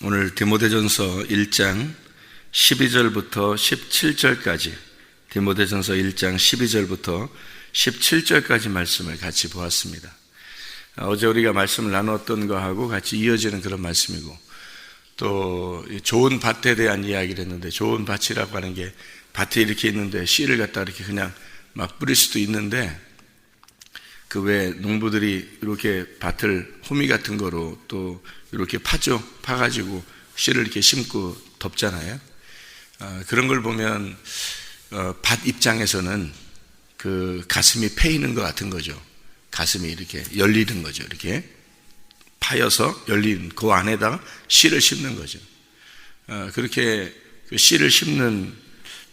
오늘 디모데전서 1장 12절부터 17절까지 디모데전서 1장 12절부터 17절까지 말씀을 같이 보았습니다. 어제 우리가 말씀을 나눴던 거하고 같이 이어지는 그런 말씀이고, 또 좋은 밭에 대한 이야기를 했는데, 좋은 밭이라고 하는 게 밭에 이렇게 있는데 씨를 갖다 이렇게 그냥 막 뿌릴 수도 있는데, 그 외 농부들이 이렇게 밭을 호미 같은 거로 또 이렇게 파가지고 씨를 이렇게 심고 덮잖아요. 그런 걸 보면 밭 입장에서는 그 가슴이 패이는 것 같은 거죠. 가슴이 이렇게 열리는 거죠. 이렇게 파여서 열린 그 안에다가 씨를 심는 거죠. 그렇게 그 씨를 심는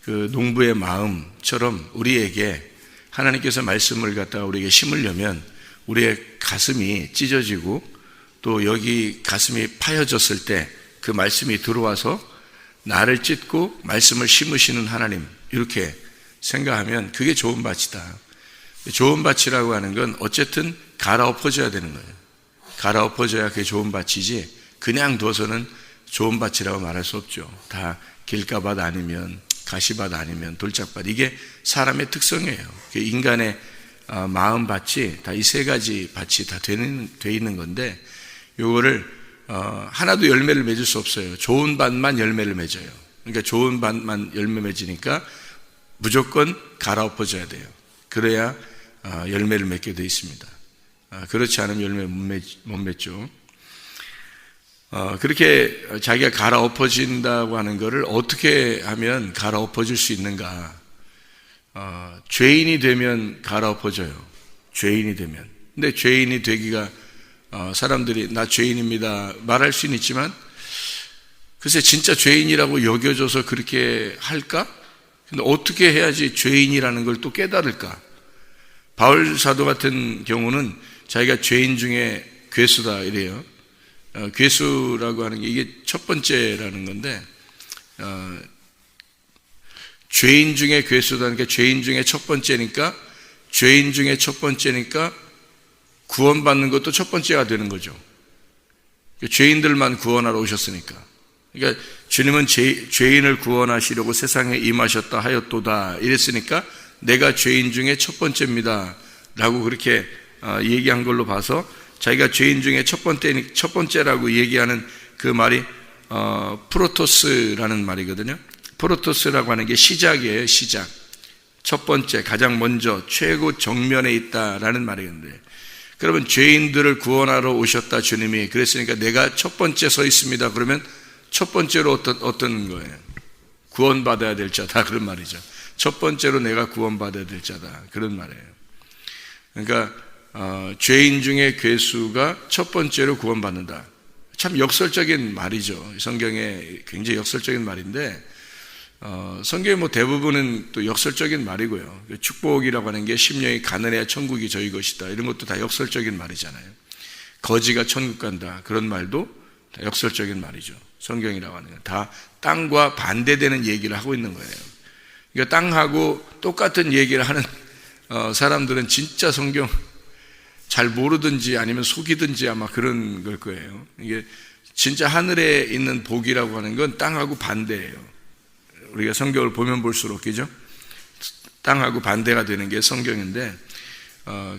그 농부의 마음처럼 우리에게 하나님께서 말씀을 갖다가 우리에게 심으려면 우리의 가슴이 찢어지고, 또 여기 가슴이 파여졌을 때 그 말씀이 들어와서 나를 찢고 말씀을 심으시는 하나님, 이렇게 생각하면 그게 좋은 밭이다. 좋은 밭이라고 하는 건 어쨌든 갈아엎어져야 되는 거예요. 갈아엎어져야 그게 좋은 밭이지, 그냥 둬서는 좋은 밭이라고 말할 수 없죠. 다 길가밭 아니면 가시밭 아니면 돌짝밭, 이게 사람의 특성이에요. 인간의 마음밭이 다 이 세 가지 밭이 다 돼 있는 건데, 요거를 하나도 열매를 맺을 수 없어요. 좋은 밭만 열매를 맺어요. 그러니까 좋은 밭만 열매 맺으니까 무조건 갈아엎어져야 돼요. 그래야 열매를 맺게 돼 있습니다. 그렇지 않으면 열매 못 맺죠. 그렇게 자기가 갈아엎어진다고 하는 것을 어떻게 하면 갈아엎어질 수 있는가? 죄인이 되면 갈아엎어져요. 죄인이 되면. 근데 죄인이 되기가, 사람들이 나 죄인입니다 말할 수는 있지만, 글쎄 진짜 죄인이라고 여겨져서 그렇게 할까? 근데 어떻게 해야지 죄인이라는 걸 또 깨달을까? 바울 사도 같은 경우는 자기가 죄인 중에 괴수다 이래요. 괴수라고 하는 게 이게 첫 번째라는 건데, 죄인 중에 괴수다는 게 죄인 중에 첫 번째니까, 죄인 중에 첫 번째니까 구원받는 것도 첫 번째가 되는 거죠. 죄인들만 구원하러 오셨으니까. 그러니까 주님은 죄인을 구원하시려고 세상에 임하셨다 하였도다 이랬으니까 내가 죄인 중에 첫 번째입니다 라고 그렇게 얘기한 걸로 봐서, 자기가 죄인 중에 첫 번째라고 얘기하는 그 말이 프로토스라는 말이거든요. 프로토스라고 하는 게 시작이에요. 시작. 첫 번째, 가장 먼저, 최고 정면에 있다라는 말이건데, 그러면 죄인들을 구원하러 오셨다 주님이, 그랬으니까 내가 첫 번째 서 있습니다. 그러면 첫 번째로 어떤 거예요? 구원받아야 될 자다, 그런 말이죠. 첫 번째로 내가 구원받아야 될 자다, 그런 말이에요. 그러니까 죄인 중에 괴수가 첫 번째로 구원받는다. 참 역설적인 말이죠. 성경에 굉장히 역설적인 말인데, 성경의 대부분은 또 역설적인 말이고요. 축복이라고 하는 게 심령이 가난해야 천국이 저희 것이다, 이런 것도 다 역설적인 말이잖아요. 거지가 천국 간다, 그런 말도 다 역설적인 말이죠. 성경이라고 하는 건 다 땅과 반대되는 얘기를 하고 있는 거예요. 그러니까 땅하고 똑같은 얘기를 하는 사람들은 진짜 성경 잘 모르든지 아니면 속이든지 아마 그런 걸 거예요. 이게 진짜 하늘에 있는 복이라고 하는 건 땅하고 반대예요. 우리가 성경을 보면 볼수록, 그죠? 땅하고 반대가 되는 게 성경인데,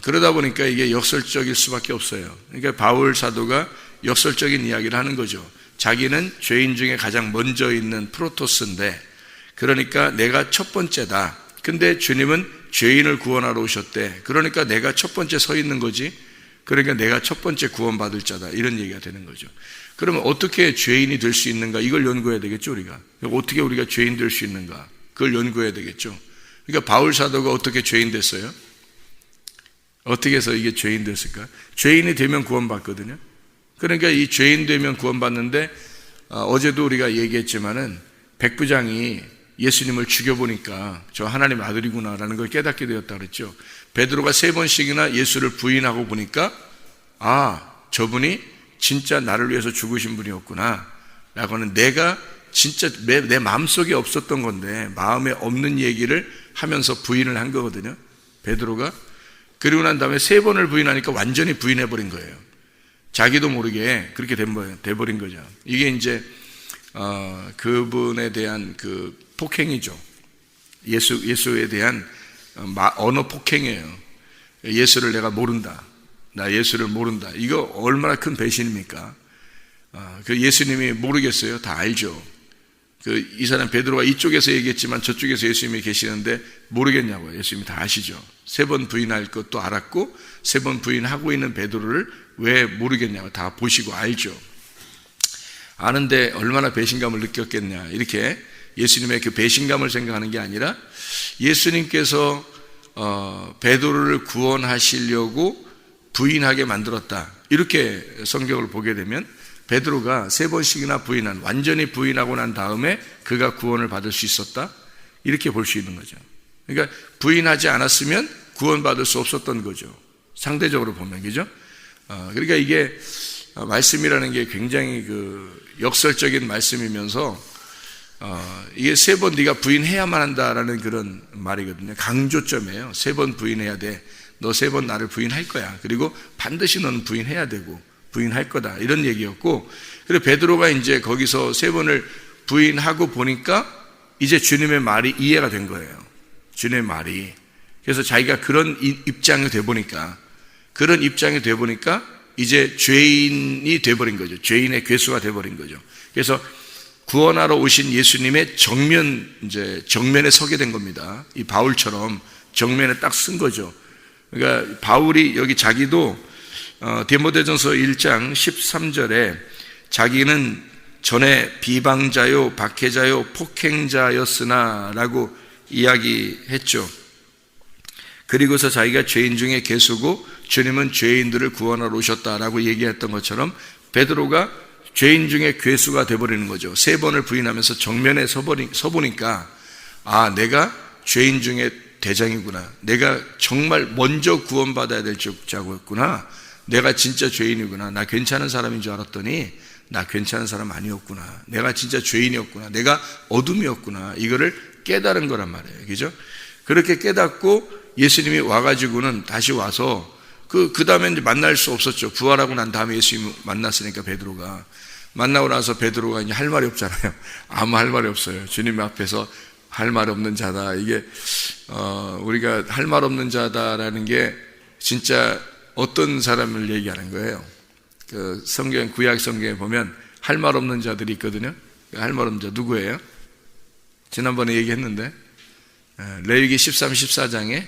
그러다 보니까 이게 역설적일 수밖에 없어요. 그러니까 바울 사도가 역설적인 이야기를 하는 거죠. 자기는 죄인 중에 가장 먼저 있는 프로토스인데, 그러니까 내가 첫 번째다. 근데 주님은 죄인을 구원하러 오셨대. 그러니까 내가 첫 번째 서 있는 거지. 그러니까 내가 첫 번째 구원받을 자다, 이런 얘기가 되는 거죠. 그러면 어떻게 죄인이 될 수 있는가? 이걸 연구해야 되겠죠, 우리가. 어떻게 우리가 죄인 될 수 있는가? 그걸 연구해야 되겠죠. 그러니까 바울 사도가 어떻게 죄인 됐어요? 어떻게 해서 이게 죄인 됐을까? 죄인이 되면 구원받거든요. 그러니까 이 죄인 되면 구원받는데, 어제도 우리가 얘기했지만은 백부장이 예수님을 죽여보니까 저 하나님 아들이구나라는 걸 깨닫게 되었다 그랬죠. 베드로가 3번씩이나 예수를 부인하고 보니까, 저분이 진짜 나를 위해서 죽으신 분이었구나 라고는, 내가 진짜 내 마음속에 없었던 건데 마음에 없는 얘기를 하면서 부인을 한 거거든요, 베드로가. 그리고 난 다음에 3번을 부인하니까 완전히 부인해버린 거예요. 자기도 모르게 그렇게 돼버린 거죠. 이게 이제 그분에 대한 그 폭행이죠. 예수에 대한 언어 폭행이에요. 예수를 내가 모른다. 나 예수를 모른다. 이거 얼마나 큰 배신입니까? 그 예수님이 모르겠어요? 다 알죠. 이 사람 베드로가 이쪽에서 얘기했지만 저쪽에서 예수님이 계시는데 모르겠냐고요. 예수님이 다 아시죠. 3번 부인할 것도 알았고 3번 부인하고 있는 베드로를 왜 모르겠냐고 다 보시고 알죠. 아는데 얼마나 배신감을 느꼈겠냐. 이렇게 예수님의 그 배신감을 생각하는 게 아니라 예수님께서 베드로를 구원하시려고 부인하게 만들었다. 이렇게 성경을 보게 되면 베드로가 3번씩이나 부인한, 완전히 부인하고 난 다음에 그가 구원을 받을 수 있었다? 이렇게 볼 수 있는 거죠. 그러니까 부인하지 않았으면 구원받을 수 없었던 거죠. 상대적으로 보면, 그죠? 그러니까 이게 말씀이라는 게 굉장히 그 역설적인 말씀이면서 이게 3번 네가 부인해야만 한다라는 그런 말이거든요. 강조점이에요. 3번 부인해야 돼. 너 3번 나를 부인할 거야. 그리고 반드시 너는 부인해야 되고 부인할 거다. 이런 얘기였고, 그리고 베드로가 이제 거기서 3번을 부인하고 보니까 이제 주님의 말이 이해가 된 거예요. 주님의 말이. 그래서 자기가 그런 입장이 돼 보니까 이제 죄인이 돼버린 거죠. 죄인의 괴수가 돼버린 거죠. 그래서 구원하러 오신 예수님의 정면에 서게 된 겁니다. 이 바울처럼 정면에 딱 쓴 거죠. 그러니까 바울이 여기 자기도 디모데전서 1장 13절에 자기는 전에 비방자요, 박해자요, 폭행자였으나 라고 이야기했죠. 그리고서 자기가 죄인 중에 괴수고 주님은 죄인들을 구원하러 오셨다라고 얘기했던 것처럼 베드로가 죄인 중에 괴수가 돼버리는 거죠. 3번을 부인하면서 정면에 서보니까 내가 죄인 중에 대장이구나. 내가 정말 먼저 구원받아야 될 자고였구나. 내가 진짜 죄인이구나. 나 괜찮은 사람인 줄 알았더니 나 괜찮은 사람 아니었구나. 내가 진짜 죄인이었구나. 내가 어둠이었구나. 이거를 깨달은 거란 말이에요. 그죠? 그렇게 깨닫고 예수님이 와가지고는 다시 와서 그 다음에 이제 만날 수 없었죠. 부활하고 난 다음에 예수님 만났으니까 베드로가. 만나고 나서 베드로가 이제 할 말이 없잖아요. 아무 할 말이 없어요. 주님 앞에서 할 말 없는 자다. 이게, 우리가 할 말 없는 자다라는 게 진짜 어떤 사람을 얘기하는 거예요. 그 구약 성경에 보면 할 말 없는 자들이 있거든요. 할 말 없는 자 누구예요? 지난번에 얘기했는데, 레위기 13, 14장에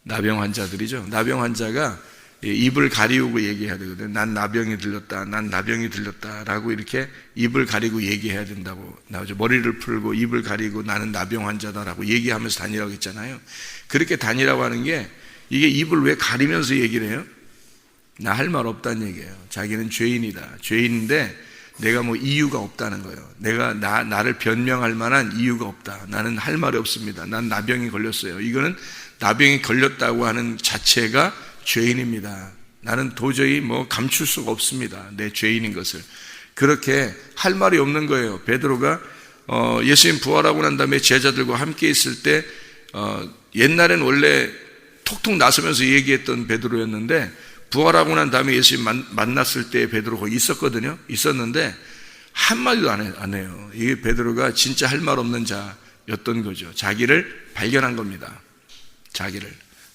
나병 환자들이죠. 나병 환자가 입을 가리우고 얘기해야 되거든요. 난 나병이 들렸다. 난 나병이 들렸다. 라고 이렇게 입을 가리고 얘기해야 된다고 나오죠. 머리를 풀고 입을 가리고 나는 나병 환자다라고 얘기하면서 다니라고 했잖아요. 그렇게 다니라고 하는 게 이게 입을 왜 가리면서 얘기를 해요? 나 할 말 없다는 얘기예요. 자기는 죄인이다. 죄인인데 내가 뭐 이유가 없다는 거예요. 내가 나를 변명할 만한 이유가 없다. 나는 할 말이 없습니다. 난 나병이 걸렸어요. 이거는 나병이 걸렸다고 하는 자체가 죄인입니다. 나는 도저히 감출 수가 없습니다. 내 죄인인 것을. 그렇게 할 말이 없는 거예요. 베드로가 예수님 부활하고 난 다음에 제자들과 함께 있을 때 옛날엔 원래 톡톡 나서면서 얘기했던 베드로였는데 부활하고 난 다음에 예수님 만났을 때 베드로 거기 있었거든요. 있었는데 한마디도 안 해요. 이게 베드로가 진짜 할 말 없는 자였던 거죠. 자기를 발견한 겁니다. 자기를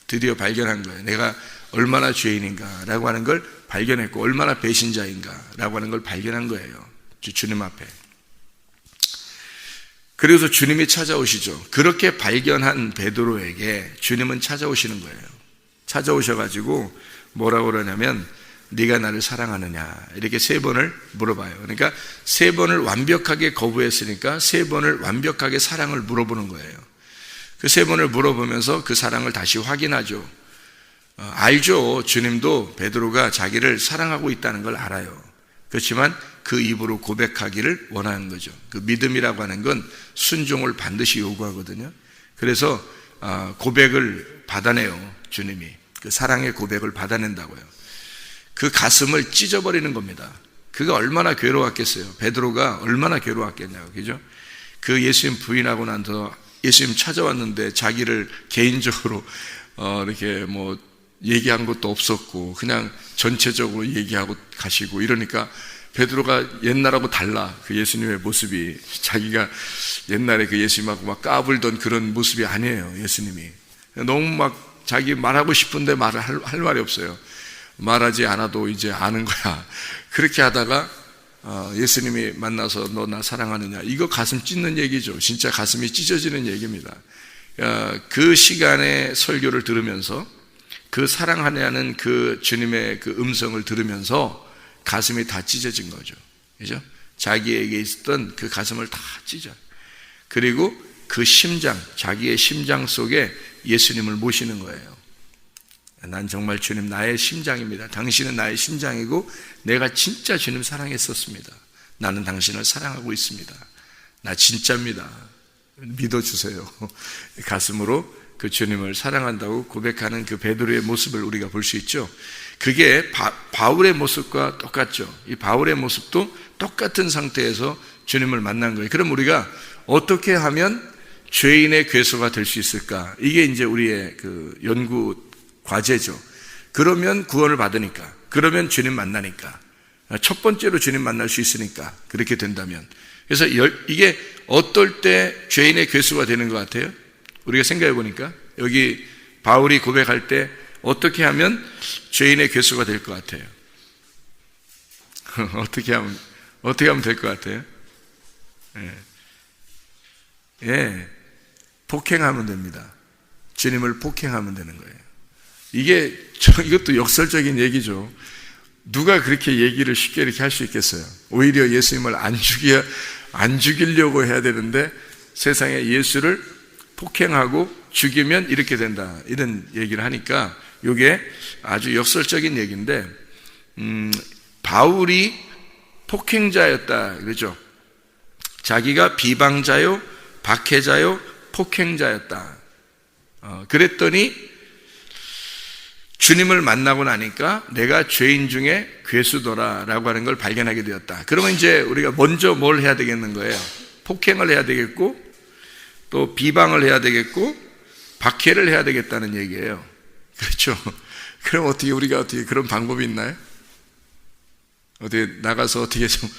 드디어 발견한 거예요. 내가 얼마나 죄인인가 라고 하는 걸 발견했고 얼마나 배신자인가 라고 하는 걸 발견한 거예요. 주님 앞에. 그래서 주님이 찾아오시죠. 그렇게 발견한 베드로에게 주님은 찾아오시는 거예요. 찾아오셔가지고 뭐라고 그러냐면 네가 나를 사랑하느냐 이렇게 3번을 물어봐요. 그러니까 3번을 완벽하게 거부했으니까 3번을 완벽하게 사랑을 물어보는 거예요. 그 3번을 물어보면서 그 사랑을 다시 확인하죠. 알죠. 주님도 베드로가 자기를 사랑하고 있다는 걸 알아요. 그렇지만 그 입으로 고백하기를 원하는 거죠. 그 믿음이라고 하는 건 순종을 반드시 요구하거든요. 그래서 고백을 받아내요. 주님이 그 사랑의 고백을 받아낸다고요. 그 가슴을 찢어버리는 겁니다. 그가 얼마나 괴로웠겠어요. 베드로가 얼마나 괴로웠겠냐고. 그죠? 그 예수님 부인하고 난서 예수님 찾아왔는데 자기를 개인적으로 이렇게 얘기한 것도 없었고 그냥 전체적으로 얘기하고 가시고 이러니까 베드로가 옛날하고 달라. 그 예수님의 모습이 자기가 옛날에 그 예수님하고 막 까불던 그런 모습이 아니에요. 예수님이 너무 막 자기 말하고 싶은데 말을 할 말이 없어요. 말하지 않아도 이제 아는 거야. 그렇게 하다가 예수님이 만나서 너 나 사랑하느냐, 이거 가슴 찢는 얘기죠. 진짜 가슴이 찢어지는 얘기입니다. 그 시간에 설교를 들으면서 그 사랑하냐는 그 주님의 그 음성을 들으면서 가슴이 다 찢어진 거죠. 그죠? 자기에게 있었던 그 가슴을 다 찢어. 그리고 그 심장, 자기의 심장 속에 예수님을 모시는 거예요. 난 정말 주님 나의 심장입니다. 당신은 나의 심장이고 내가 진짜 주님 사랑했었습니다. 나는 당신을 사랑하고 있습니다. 나 진짜입니다. 믿어주세요. 가슴으로 그 주님을 사랑한다고 고백하는 그 베드로의 모습을 우리가 볼 수 있죠. 그게 바울의 모습과 똑같죠. 이 바울의 모습도 똑같은 상태에서 주님을 만난 거예요. 그럼 우리가 어떻게 하면 죄인의 괴수가 될 수 있을까? 이게 이제 우리의 그 연구 과제죠. 그러면 구원을 받으니까, 그러면 주님 만나니까, 첫 번째로 주님 만날 수 있으니까 그렇게 된다면, 그래서 이게 어떨 때 죄인의 괴수가 되는 것 같아요? 우리가 생각해 보니까 여기 바울이 고백할 때 어떻게 하면 죄인의 괴수가 될 것 같아요? 어떻게 하면 될 것 같아요? 폭행하면 됩니다. 주님을 폭행하면 되는 거예요. 이것도 역설적인 얘기죠. 누가 그렇게 얘기를 쉽게 이렇게 할 수 있겠어요? 오히려 예수님을 안 죽이려고 해야 되는데 세상에 예수를 폭행하고 죽이면 이렇게 된다, 이런 얘기를 하니까 이게 아주 역설적인 얘기인데, 바울이 폭행자였다 그러죠. 자기가 비방자요, 박해자요, 폭행자였다. 그랬더니 주님을 만나고 나니까 내가 죄인 중에 괴수더라라고 하는 걸 발견하게 되었다. 그러면 이제 우리가 먼저 뭘 해야 되겠는 거예요? 폭행을 해야 되겠고, 또 비방을 해야 되겠고, 박해를 해야 되겠다는 얘기예요. 그렇죠? 그럼 우리가 어떻게 그런 방법이 있나요? 어떻게 나가서 어떻게 좀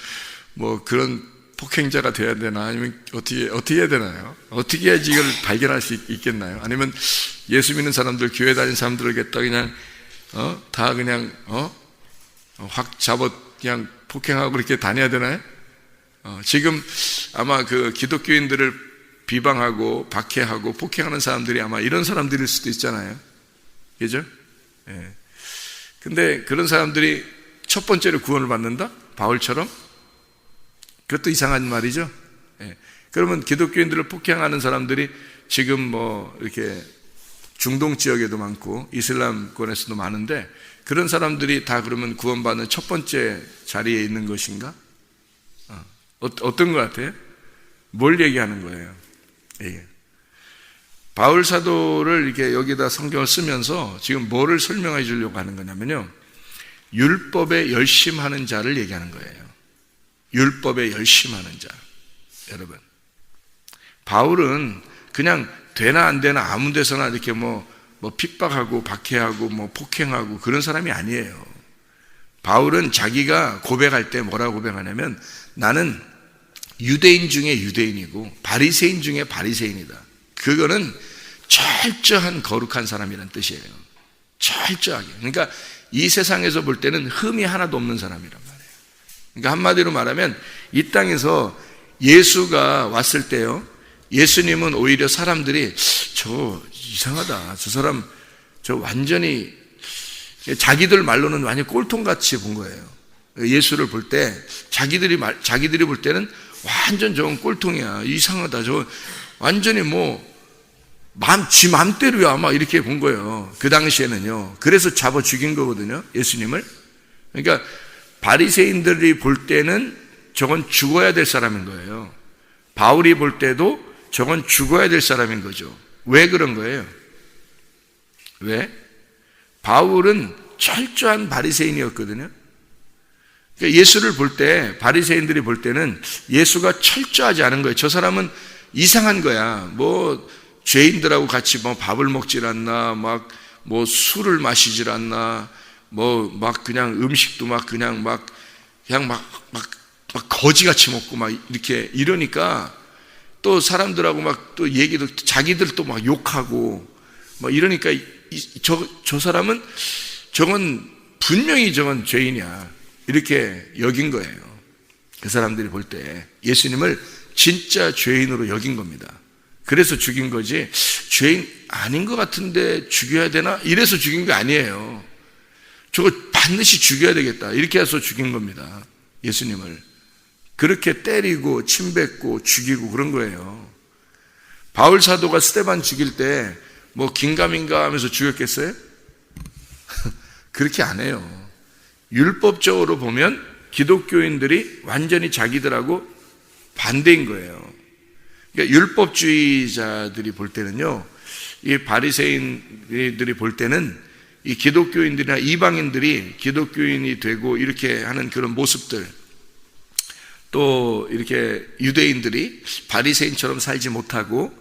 그런 폭행자가 돼야 되나? 아니면 어떻게 해야 되나요? 어떻게 해야지 이걸 발견할 수 있겠나요? 아니면 예수 믿는 사람들, 교회 다니는 사람들을 그냥 다 그냥 확 잡아 그냥 폭행하고 그렇게 다녀야 되나요? 지금 아마 그 기독교인들을 비방하고 박해하고 폭행하는 사람들이 아마 이런 사람들일 수도 있잖아요. 그죠? 예. 근데 그런 사람들이 첫 번째로 구원을 받는다? 바울처럼? 그것도 이상한 말이죠. 예. 그러면 기독교인들을 폭행하는 사람들이 지금 이렇게 중동 지역에도 많고 이슬람권에서도 많은데, 그런 사람들이 다 그러면 구원받는 첫 번째 자리에 있는 것인가? 어떤 것 같아요? 뭘 얘기하는 거예요? 예. 바울 사도를 이렇게 여기다 성경을 쓰면서 지금 뭐를 설명해 주려고 하는 거냐면요, 율법에 열심하는 자를 얘기하는 거예요. 율법에 열심하는 자. 여러분, 바울은 그냥 되나 안 되나 아무 데서나 이렇게 핍박하고 박해하고 폭행하고 그런 사람이 아니에요. 바울은 자기가 고백할 때 뭐라고 고백하냐면, 나는 유대인 중에 유대인이고 바리새인 중에 바리새인이다. 그거는 철저한 거룩한 사람이라는 뜻이에요. 철저하게. 그러니까 이 세상에서 볼 때는 흠이 하나도 없는 사람이란 말이에요. 그러니까 한마디로 말하면 이 땅에서 예수가 왔을 때요, 예수님은 오히려 사람들이 저 이상하다, 저 사람 저 완전히, 자기들 말로는 완전 꼴통같이 본 거예요. 예수를 볼 때 자기들이 볼 때는 완전 저건 꼴통이야, 이상하다, 저 완전히 지 맘대로야, 막 이렇게 본 거예요. 그 당시에는요. 그래서 잡아 죽인 거거든요, 예수님을. 그러니까 바리새인들이 볼 때는 저건 죽어야 될 사람인 거예요. 바울이 볼 때도 저건 죽어야 될 사람인 거죠. 왜 그런 거예요? 왜? 바울은 철저한 바리새인이었거든요. 그러니까 예수를 볼 때, 바리새인들이 볼 때는 예수가 철저하지 않은 거예요. 저 사람은 이상한 거야. 죄인들하고 같이 밥을 먹질 않나, 뭐 술을 마시질 않나, 뭐 막 그냥 음식도 막 그냥 막 거지같이 먹고 막 이렇게 이러니까 또 사람들하고 막 또 얘기도 자기들도 막 욕하고 막 이러니까 저 사람은 저건 분명히 저건 죄인이야 이렇게 여긴 거예요. 그 사람들이 볼 때 예수님을 진짜 죄인으로 여긴 겁니다. 그래서 죽인 거지 죄인 아닌 것 같은데 죽여야 되나? 이래서 죽인 게 아니에요. 저거 반드시 죽여야 되겠다 이렇게 해서 죽인 겁니다. 예수님을 그렇게 때리고 침뱉고 죽이고 그런 거예요. 바울 사도가 스데반 죽일 때 뭐 긴가민가 하면서 죽였겠어요? 그렇게 안 해요. 율법적으로 보면 기독교인들이 완전히 자기들하고 반대인 거예요. 그러니까 율법주의자들이 볼 때는요, 이 바리새인들이 볼 때는 이 기독교인들이나 이방인들이 기독교인이 되고 이렇게 하는 그런 모습들, 또 이렇게 유대인들이 바리새인처럼 살지 못하고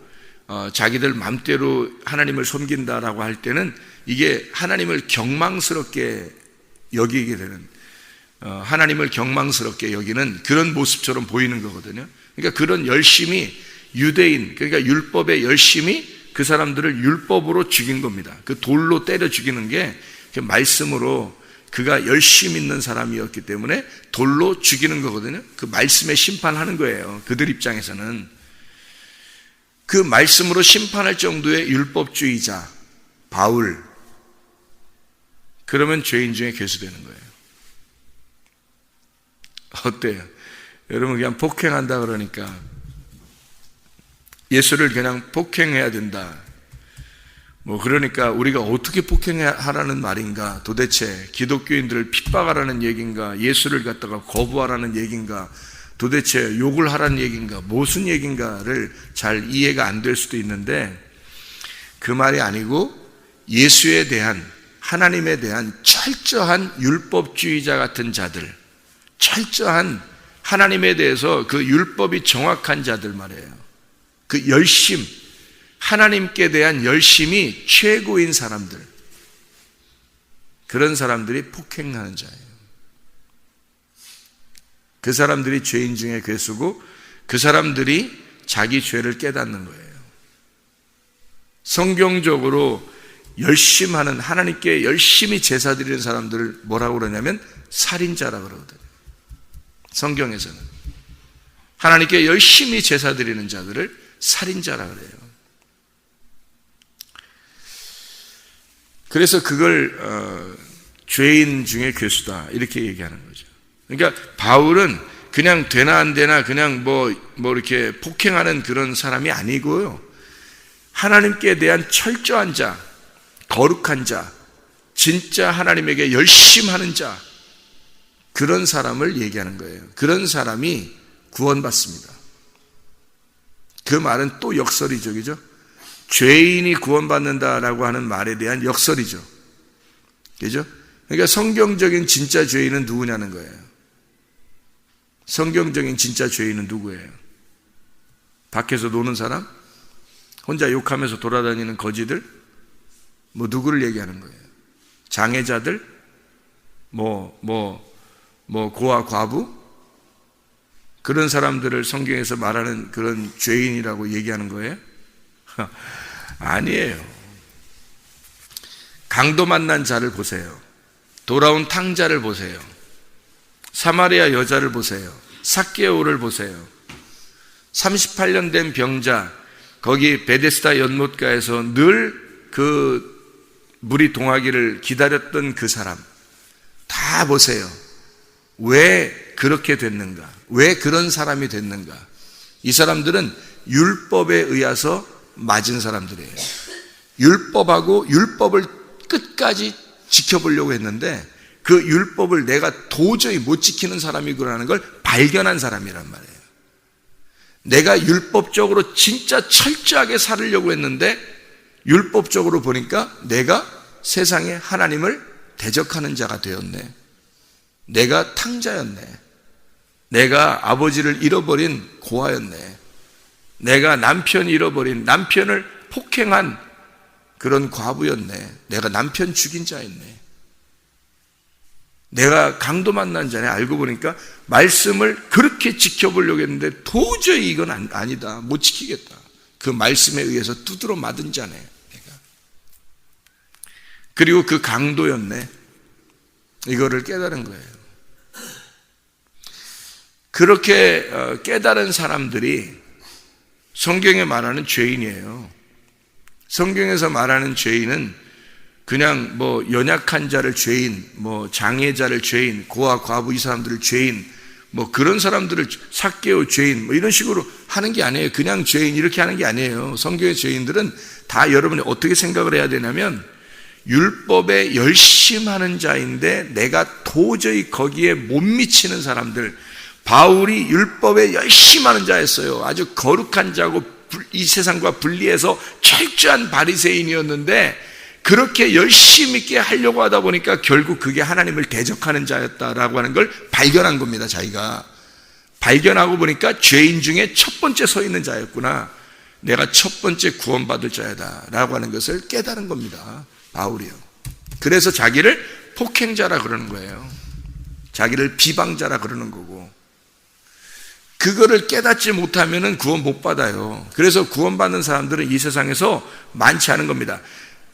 자기들 맘대로 하나님을 섬긴다라고 할 때는 이게 하나님을 경망스럽게 여기게 되는, 하나님을 경망스럽게 여기는 그런 모습처럼 보이는 거거든요. 그러니까 그런 열심이 유대인, 그러니까 율법의 열심이 그 사람들을 율법으로 죽인 겁니다. 그 돌로 때려 죽이는 게 그 말씀으로 그가 열심 있는 사람이었기 때문에 돌로 죽이는 거거든요. 그 말씀에 심판하는 거예요. 그들 입장에서는. 그 말씀으로 심판할 정도의 율법주의자 바울, 그러면 죄인 중에 괴수되는 거예요. 어때요? 여러분 그냥 폭행한다 그러니까 예수를 그냥 폭행해야 된다, 뭐 그러니까 우리가 어떻게 폭행하라는 말인가, 도대체 기독교인들을 핍박하라는 얘기인가, 예수를 갖다가 거부하라는 얘기인가, 도대체 욕을 하라는 얘기인가, 무슨 얘기인가를 잘 이해가 안 될 수도 있는데 그 말이 아니고 예수에 대한, 하나님에 대한 철저한 율법주의자 같은 자들, 철저한 하나님에 대해서 그 율법이 정확한 자들 말이에요. 그 열심, 하나님께 대한 열심이 최고인 사람들, 그런 사람들이 폭행하는 자예요. 그 사람들이 죄인 중에 괴수고 그 사람들이 자기 죄를 깨닫는 거예요. 성경적으로 열심하는, 하나님께 열심히 제사 드리는 사람들을 뭐라고 그러냐면 살인자라고 그러거든요. 성경에서는 하나님께 열심히 제사 드리는 자들을 살인자라고 그래요. 그래서 그걸 죄인 중에 괴수다 이렇게 얘기하는 거죠. 그러니까 바울은 그냥 되나 안 되나 그냥 뭐 이렇게 폭행하는 그런 사람이 아니고요, 하나님께 대한 철저한 자, 거룩한 자, 진짜 하나님에게 열심하는 자, 그런 사람을 얘기하는 거예요. 그런 사람이 구원받습니다. 그 말은 또 역설이죠. 죄인이 구원받는다라고 하는 말에 대한 역설이죠. 그죠? 그러니까 성경적인 진짜 죄인은 누구냐는 거예요. 성경적인 진짜 죄인은 누구예요? 밖에서 노는 사람? 혼자 욕하면서 돌아다니는 거지들? 뭐 누구를 얘기하는 거예요? 장애자들? 고아 과부? 그런 사람들을 성경에서 말하는 그런 죄인이라고 얘기하는 거예요? 아니에요. 강도 만난 자를 보세요. 돌아온 탕자를 보세요. 사마리아 여자를 보세요. 삭개오를 보세요. 38년 된 병자, 거기 베데스다 연못가에서 늘 그 물이 동하기를 기다렸던 그 사람 다 보세요. 왜 그렇게 됐는가? 왜 그런 사람이 됐는가? 이 사람들은 율법에 의해서 맞은 사람들이에요. 율법하고 율법을 끝까지 지켜보려고 했는데 그 율법을 내가 도저히 못 지키는 사람이구나라는 걸 발견한 사람이란 말이에요. 내가 율법적으로 진짜 철저하게 살으려고 했는데 율법적으로 보니까 내가 세상에 하나님을 대적하는 자가 되었네. 내가 탕자였네. 내가 아버지를 잃어버린 고아였네. 내가 남편을 잃어버린, 남편을 폭행한 그런 과부였네. 내가 남편 죽인 자였네. 내가 강도 만난 자네. 알고 보니까 말씀을 그렇게 지켜보려고 했는데 도저히 이건 아니다. 못 지키겠다. 그 말씀에 의해서 두드러 맞은 자네. 내가. 그리고 그 강도였네. 이거를 깨달은 거예요. 그렇게 깨달은 사람들이 성경에 말하는 죄인이에요. 성경에서 말하는 죄인은 그냥 뭐 연약한 자를 죄인, 뭐 장애자를 죄인, 고아 과부 이 사람들을 죄인, 뭐 그런 사람들을 삭개오 죄인, 뭐 이런 식으로 하는 게 아니에요. 그냥 죄인 이렇게 하는 게 아니에요. 성경의 죄인들은 다 여러분이 어떻게 생각을 해야 되냐면 율법에 열심하는 자인데 내가 도저히 거기에 못 미치는 사람들. 바울이 율법에 열심하는 자였어요. 아주 거룩한 자고 이 세상과 분리해서 철저한 바리새인이었는데 그렇게 열심히 있게 하려고 하다 보니까 결국 그게 하나님을 대적하는 자였다라고 하는 걸 발견한 겁니다. 자기가 발견하고 보니까 죄인 중에 첫 번째 서 있는 자였구나. 내가 첫 번째 구원받을 자야다 라고 하는 것을 깨달은 겁니다. 바울이요. 그래서 자기를 폭행자라 그러는 거예요. 자기를 비방자라 그러는 거고, 그거를 깨닫지 못하면 구원 못 받아요. 그래서 구원받는 사람들은 이 세상에서 많지 않은 겁니다.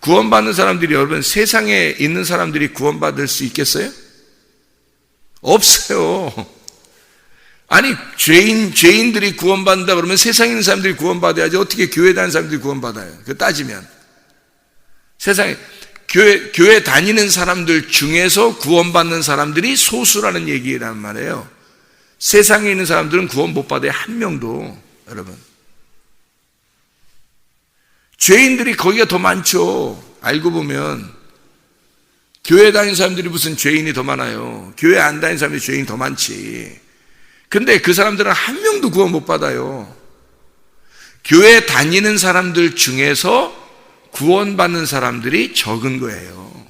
구원받는 사람들이, 여러분, 세상에 있는 사람들이 구원받을 수 있겠어요? 없어요. 아니, 죄인들이 구원받는다 그러면 세상에 있는 사람들이 구원받아야지. 어떻게 교회 다니는 사람들이 구원받아요? 그 따지면. 세상에, 교회 다니는 사람들 중에서 구원받는 사람들이 소수라는 얘기란 말이에요. 세상에 있는 사람들은 구원 못 받아요. 한 명도. 여러분, 죄인들이 거기가 더 많죠. 알고 보면 교회 다니는 사람들이 무슨 죄인이 더 많아요. 교회 안 다니는 사람들이 죄인이 더 많지. 근데 그 사람들은 한 명도 구원 못 받아요. 교회 다니는 사람들 중에서 구원받는 사람들이 적은 거예요.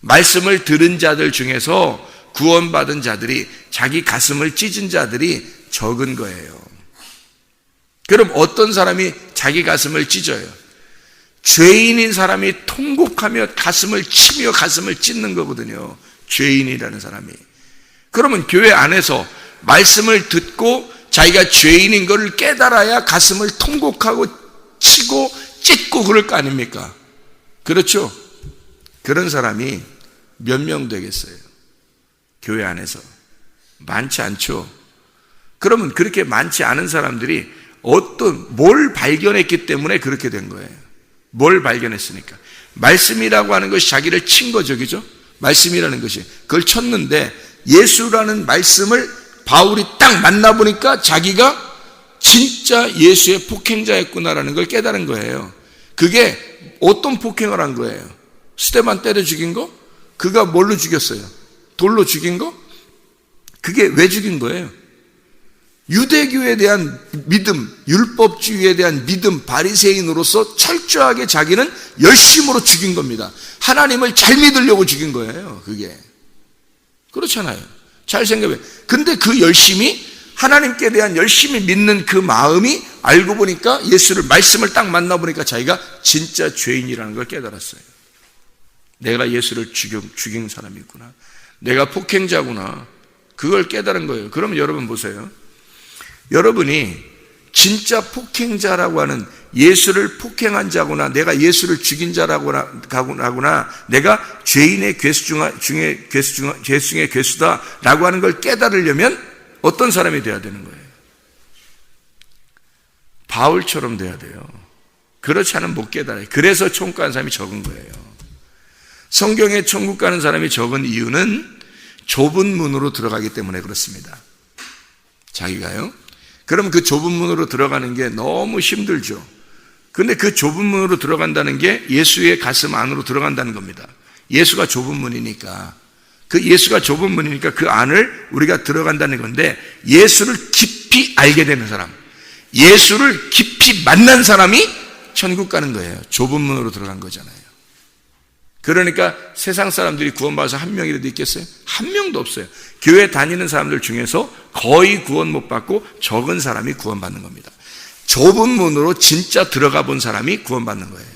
말씀을 들은 자들 중에서 구원받은 자들이, 자기 가슴을 찢은 자들이 적은 거예요. 그럼 어떤 사람이 자기 가슴을 찢어요? 죄인인 사람이 통곡하며 가슴을 치며 가슴을 찢는 거거든요. 죄인이라는 사람이. 그러면 교회 안에서 말씀을 듣고 자기가 죄인인 것을 깨달아야 가슴을 통곡하고 치고 찢고 그럴 거 아닙니까? 그렇죠? 그런 사람이 몇 명 되겠어요? 교회 안에서 많지 않죠. 그러면 그렇게 많지 않은 사람들이 뭘 발견했기 때문에 그렇게 된 거예요. 뭘 발견했으니까. 말씀이라고 하는 것이 자기를 친 거죠. 그죠? 말씀이라는 것이. 그걸 쳤는데 예수라는 말씀을 바울이 딱 만나보니까 자기가 진짜 예수의 폭행자였구나라는 걸 깨달은 거예요. 그게 어떤 폭행을 한 거예요? 스데반 때려 죽인 거? 그가 뭘로 죽였어요? 돌로 죽인 거? 그게 왜 죽인 거예요? 유대교에 대한 믿음, 율법주의에 대한 믿음, 바리새인으로서 철저하게 자기는 열심으로 죽인 겁니다. 하나님을 잘 믿으려고 죽인 거예요. 그게. 그렇잖아요. 잘 생각해. 근데 그 열심이, 하나님께 대한 열심히 믿는 그 마음이 알고 보니까 예수를, 말씀을 딱 만나보니까 자기가 진짜 죄인이라는 걸 깨달았어요. 내가 예수를 죽인 사람이구나. 내가 폭행자구나. 그걸 깨달은 거예요. 그러면 여러분 보세요. 여러분이 진짜 폭행자라고 하는, 예수를 폭행한 자구나, 내가 예수를 죽인 자라구나, 내가 죄인의 괴수 중에 괴수다라고 하는 걸 깨달으려면 어떤 사람이 돼야 되는 거예요? 바울처럼 돼야 돼요. 그렇지 않으면 못 깨달아요. 그래서 천국 가는 사람이 적은 거예요. 성경에 천국 가는 사람이 적은 이유는 좁은 문으로 들어가기 때문에 그렇습니다. 자기가요. 그럼 그 좁은 문으로 들어가는 게 너무 힘들죠. 근데 그 좁은 문으로 들어간다는 게 예수의 가슴 안으로 들어간다는 겁니다. 예수가 좁은 문이니까. 그 예수가 좁은 문이니까 그 안을 우리가 들어간다는 건데, 예수를 깊이 알게 되는 사람, 예수를 깊이 만난 사람이 천국 가는 거예요. 좁은 문으로 들어간 거잖아요. 그러니까 세상 사람들이 구원받아서 한 명이라도 있겠어요? 한 명도 없어요. 교회 다니는 사람들 중에서 거의 구원 못 받고 적은 사람이 구원받는 겁니다. 좁은 문으로 진짜 들어가 본 사람이 구원받는 거예요.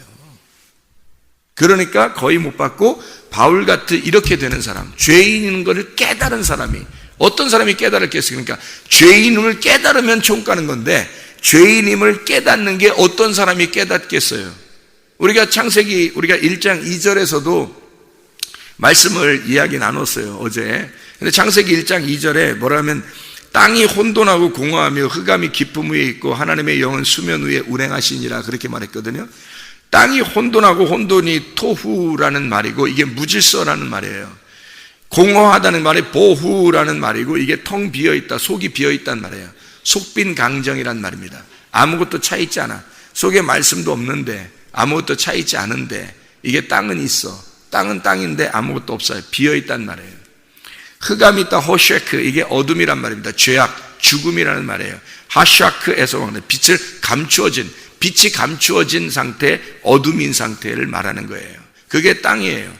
그러니까 거의 못 받고 바울 같은 이렇게 되는 사람, 죄인인 것을 깨달은 사람이, 어떤 사람이 깨달았겠어요? 그러니까 죄인임을 깨달으면 천국 가는 건데 죄인임을 깨닫는 게 어떤 사람이 깨닫겠어요? 우리가 창세기 우리가 1장 2절에서도 말씀을 이야기 나눴어요, 어제. 근데 창세기 1장 2절에 뭐라면 땅이 혼돈하고 공허하며 흑암이 깊음 위에 있고 하나님의 영은 수면 위에 운행하시니라 그렇게 말했거든요. 땅이 혼돈하고 혼돈이 토후라는 말이고 이게 무질서라는 말이에요. 공허하다는 말이 보후라는 말이고 이게 텅 비어있다, 속이 비어있다는 말이에요. 속빈 강정이란 말입니다. 아무것도 차있지 않아. 속에 말씀도 없는데 아무것도 차있지 않은데 이게 땅은 있어. 땅은 땅인데 아무것도 없어요. 비어있단 말이에요. 흑암이 있다, 호쉐크, 이게 어둠이란 말입니다. 죄악, 죽음이라는 말이에요. 하샤크에서 빛을 감추어진, 빛이 감추어진 상태, 어둠인 상태를 말하는 거예요. 그게 땅이에요.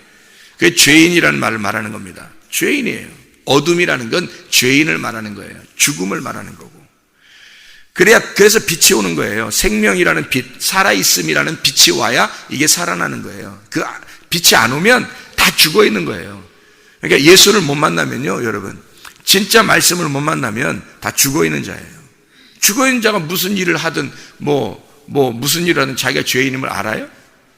그게 죄인이라는 말을 말하는 겁니다. 죄인이에요. 어둠이라는 건 죄인을 말하는 거예요. 죽음을 말하는 거고. 그래서 빛이 오는 거예요. 생명이라는 빛, 살아있음이라는 빛이 와야 이게 살아나는 거예요. 그 빛이 안 오면 다 죽어 있는 거예요. 그러니까 예수를 못 만나면요, 여러분, 진짜 말씀을 못 만나면 다 죽어 있는 자예요. 죽어 있는 자가 무슨 일을 하든 무슨 일을 하든 자기가 죄인임을 알아요?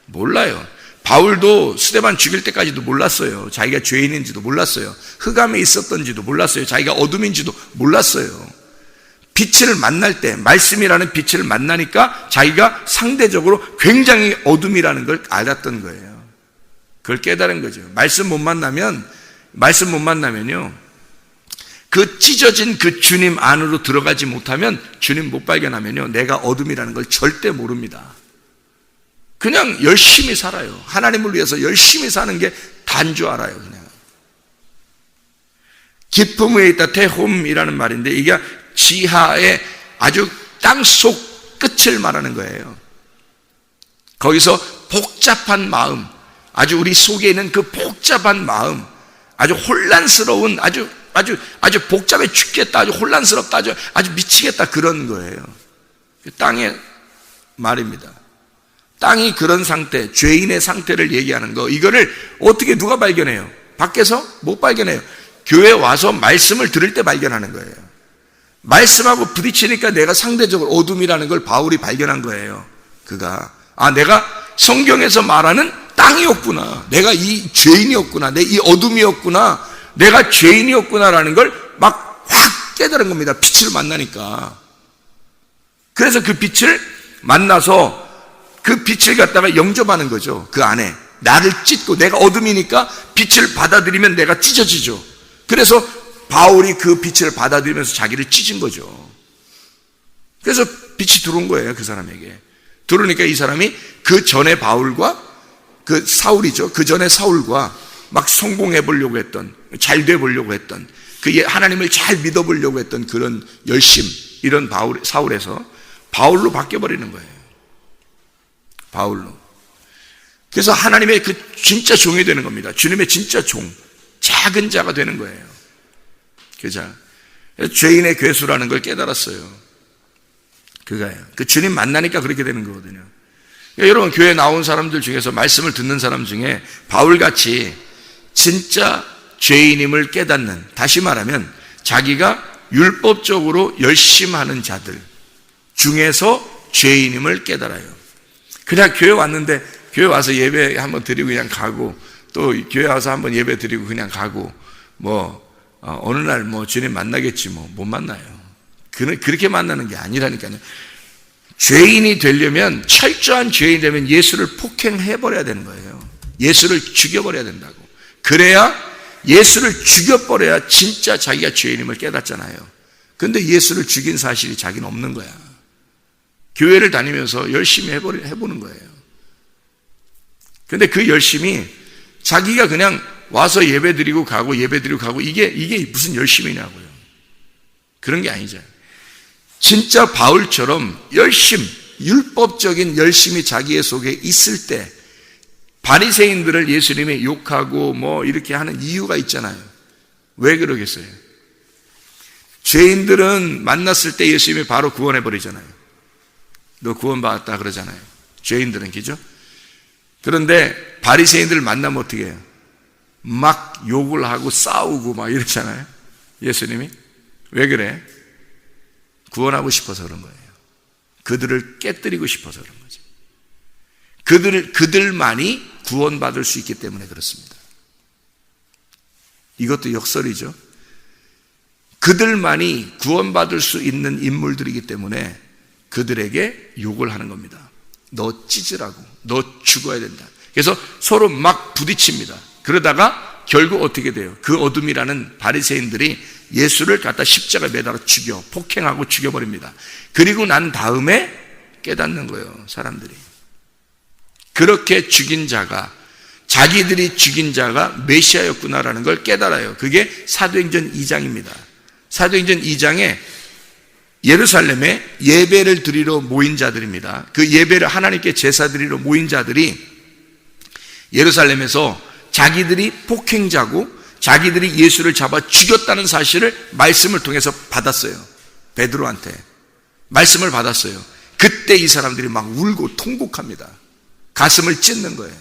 몰라요. 바울도 스데반 죽일 때까지도 몰랐어요. 자기가 죄인인지도 몰랐어요. 흑암에 있었던지도 몰랐어요. 자기가 어둠인지도 몰랐어요. 빛을 만날 때, 말씀이라는 빛을 만나니까 자기가 상대적으로 굉장히 어둠이라는 걸 알았던 거예요. 그걸 깨달은 거죠. 말씀 못 만나면요, 그 찢어진 그 주님 안으로 들어가지 못하면, 주님 못 발견하면요, 내가 어둠이라는 걸 절대 모릅니다. 그냥 열심히 살아요. 하나님을 위해서 열심히 사는 게 다인 줄 알아요, 그냥. 깊음 위에 있다, 테홈이라는 말인데, 이게 지하의 아주 땅속 끝을 말하는 거예요. 거기서 복잡한 마음, 아주 우리 속에 있는 그 복잡한 마음, 아주 혼란스러운, 아주 복잡해 죽겠다, 아주 혼란스럽다, 아주 미치겠다, 그런 거예요. 땅의 말입니다. 땅이 그런 상태, 죄인의 상태를 얘기하는 거, 이거를 어떻게 누가 발견해요? 밖에서 못 발견해요. 교회 와서 말씀을 들을 때 발견하는 거예요. 말씀하고 부딪히니까 내가 상대적으로 어둠이라는 걸 바울이 발견한 거예요. 그가, 내가 성경에서 말하는 땅이었구나, 내가 이 죄인이었구나, 내 이 어둠이었구나, 내가 죄인이었구나라는 걸 막 확 깨달은 겁니다. 빛을 만나니까. 그래서 그 빛을 만나서 그 빛을 갖다가 영접하는 거죠. 그 안에 나를 찢고, 내가 어둠이니까 빛을 받아들이면 내가 찢어지죠. 그래서 바울이 그 빛을 받아들이면서 자기를 찢은 거죠. 그래서 빛이 들어온 거예요, 그 사람에게. 들어오니까 이 사람이 그 전에 바울과, 그 사울이죠, 그 전에 사울과 막 성공해 보려고 했던, 잘 돼 보려고 했던, 그 하나님을 잘 믿어 보려고 했던 그런 열심, 이런 사울에서 바울로 바뀌어 버리는 거예요. 바울로. 그래서 하나님의 그 진짜 종이 되는 겁니다. 주님의 진짜 종, 작은 자가 되는 거예요. 그죠? 죄인의 괴수라는 걸 깨달았어요. 그거예요. 그 주님 만나니까 그렇게 되는 거거든요. 그러니까 여러분, 교회 나온 사람들 중에서, 말씀을 듣는 사람 중에 바울같이 진짜 죄인임을 깨닫는, 다시 말하면 자기가 율법적으로 열심하는 자들 중에서 죄인임을 깨달아요. 그냥 교회 왔는데, 교회 와서 예배 한번 드리고 그냥 가고, 또 교회 와서 한번 예배 드리고 그냥 가고, 어느 날 주님 만나겠지, 못 만나요. 그렇게 만나는 게 아니라니까요. 죄인이 되려면, 철저한 죄인이 되면 예수를 폭행해버려야 되는 거예요. 예수를 죽여버려야 된다고. 그래야, 예수를 죽여버려야 진짜 자기가 죄인임을 깨닫잖아요. 근데 예수를 죽인 사실이 자기는 없는 거야. 교회를 다니면서 열심히 해보는 거예요. 근데 그 열심이 자기가 그냥 와서 예배드리고 가고 이게 무슨 열심이냐고요. 그런 게 아니죠. 진짜 바울처럼 율법적인 열심이 자기의 속에 있을 때, 바리새인들을 예수님이 욕하고 이렇게 하는 이유가 있잖아요. 왜 그러겠어요? 죄인들은 만났을 때 예수님이 바로 구원해 버리잖아요. 너 구원받았다 그러잖아요. 죄인들은, 그죠? 그런데 바리새인들을 만나면 어떻게 해요? 막 욕을 하고 싸우고 막 이러잖아요. 예수님이. 왜 그래? 구원하고 싶어서 그런 거예요. 그들을 깨뜨리고 싶어서 그런 거죠. 그들만이 구원받을 수 있기 때문에 그렇습니다. 이것도 역설이죠. 그들만이 구원받을 수 있는 인물들이기 때문에 그들에게 욕을 하는 겁니다. 너 찢으라고. 너 죽어야 된다. 그래서 서로 막 부딪힙니다. 그러다가 결국 어떻게 돼요? 그 어둠이라는 바리새인들이 예수를 갖다 십자가에 매달아 죽여, 폭행하고 죽여버립니다. 그리고 난 다음에 깨닫는 거예요, 사람들이. 그렇게 죽인 자가, 자기들이 죽인 자가 메시아였구나라는 걸 깨달아요. 그게 사도행전 2장입니다. 사도행전 2장에 예루살렘에 예배를 드리러 모인 자들입니다. 그 예배를 하나님께 제사 드리러 모인 자들이 예루살렘에서 자기들이 폭행자고 자기들이 예수를 잡아 죽였다는 사실을 말씀을 통해서 받았어요. 베드로한테 말씀을 받았어요. 그때 이 사람들이 막 울고 통곡합니다. 가슴을 찢는 거예요.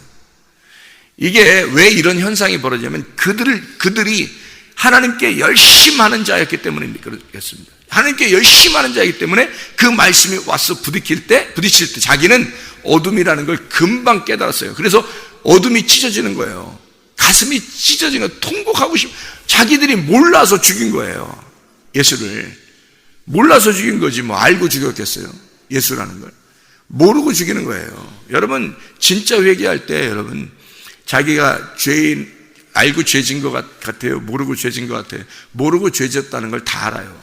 이게 왜 이런 현상이 벌어지냐면 그들이 하나님께 열심하는 자였기 때문에 그렇겠습니다. 하나님께 열심하는 자이기 때문에 그 말씀이 와서 부딪힐 때 자기는 어둠이라는 걸 금방 깨달았어요. 그래서 어둠이 찢어지는 거예요. 가슴이 찢어지는 거, 통곡하고 자기들이 몰라서 죽인 거예요. 예수를 몰라서 죽인 거지 뭐 알고 죽였겠어요. 예수라는 걸 모르고 죽이는 거예요. 여러분 진짜 회개할 때 여러분 자기가 죄인 알고 죄진 것 같아요? 모르고 죄진 것 같아요? 모르고 죄졌다는 걸 다 알아요.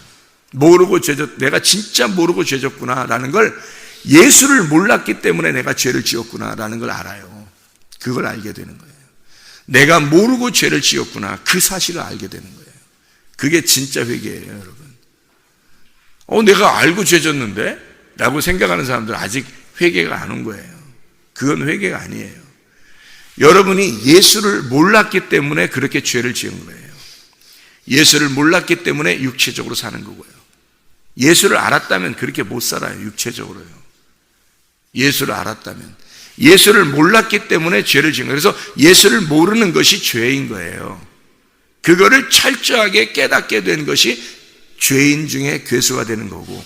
내가 진짜 모르고 죄졌구나 라는 걸, 예수를 몰랐기 때문에 내가 죄를 지었구나 라는 걸 알아요. 그걸 알게 되는 거예요. 내가 모르고 죄를 지었구나, 그 사실을 알게 되는 거예요. 그게 진짜 회개예요, 여러분. 내가 알고 죄졌는데? 라고 생각하는 사람들은 아직 회개가 안 온 거예요. 그건 회개가 아니에요. 여러분이 예수를 몰랐기 때문에 그렇게 죄를 지은 거예요. 예수를 몰랐기 때문에 육체적으로 사는 거고요. 예수를 알았다면 그렇게 못 살아요, 육체적으로요. 예수를 알았다면. 예수를 몰랐기 때문에 죄를 지은 거예요. 그래서 예수를 모르는 것이 죄인 거예요. 그거를 철저하게 깨닫게 된 것이 죄인 중에 괴수가 되는 거고,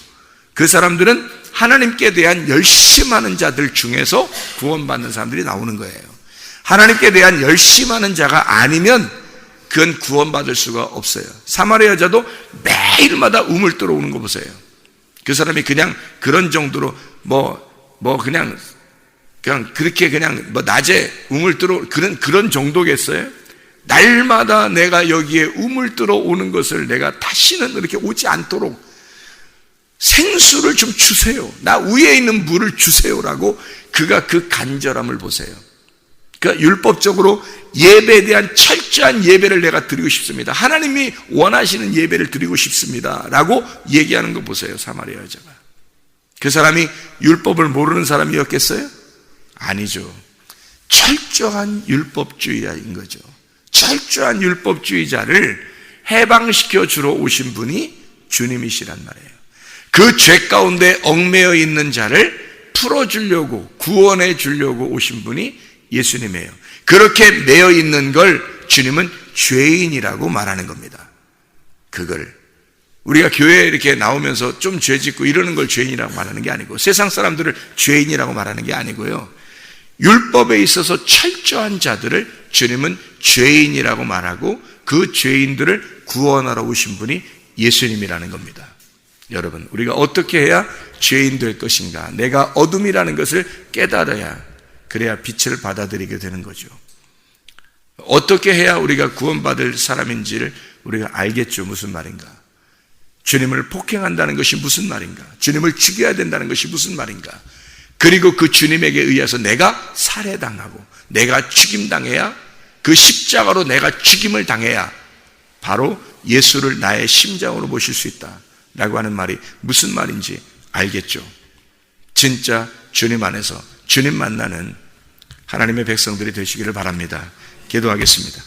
그 사람들은 하나님께 대한 열심하는 자들 중에서 구원받는 사람들이 나오는 거예요. 하나님께 대한 열심하는 자가 아니면 그건 구원받을 수가 없어요. 사마리아 여자도 매일마다 우물뜨러 오는 거 보세요. 그 사람이 그냥 그런 정도로 그냥 그렇게 그냥 낮에 우물뜨러 그런 정도겠어요? 날마다 내가 여기에 우물뜨러 오는 것을 내가 다시는 이렇게 오지 않도록 생수를 좀 주세요. 나 위에 있는 물을 주세요라고 그가 그 간절함을 보세요. 그러니까 율법적으로 예배에 대한 철저한 예배를 내가 드리고 싶습니다. 하나님이 원하시는 예배를 드리고 싶습니다 라고 얘기하는 거 보세요. 사마리아 여자가. 그 사람이 율법을 모르는 사람이었겠어요? 아니죠. 철저한 율법주의자인 거죠. 철저한 율법주의자를 해방시켜 주러 오신 분이 주님이시란 말이에요. 그 죄 가운데 얽매여 있는 자를 풀어주려고, 구원해 주려고 오신 분이 예수님이에요. 그렇게 매여 있는 걸 주님은 죄인이라고 말하는 겁니다. 그걸 우리가 교회에 이렇게 나오면서 좀 죄 짓고 이러는 걸 죄인이라고 말하는 게 아니고, 세상 사람들을 죄인이라고 말하는 게 아니고요, 율법에 있어서 철저한 자들을 주님은 죄인이라고 말하고 그 죄인들을 구원하러 오신 분이 예수님이라는 겁니다. 여러분, 우리가 어떻게 해야 죄인 될 것인가? 내가 어둠이라는 것을 깨달아야, 그래야 빛을 받아들이게 되는 거죠. 어떻게 해야 우리가 구원받을 사람인지를 우리가 알겠죠. 무슨 말인가? 주님을 폭행한다는 것이 무슨 말인가? 주님을 죽여야 된다는 것이 무슨 말인가? 그리고 그 주님에게 의해서 내가 살해당하고 내가 죽임당해야, 그 십자가로 내가 죽임을 당해야 바로 예수를 나의 심장으로 모실 수 있다 라고 하는 말이 무슨 말인지 알겠죠. 진짜 주님 안에서 주님 만나는 하나님의 백성들이 되시기를 바랍니다. 기도하겠습니다.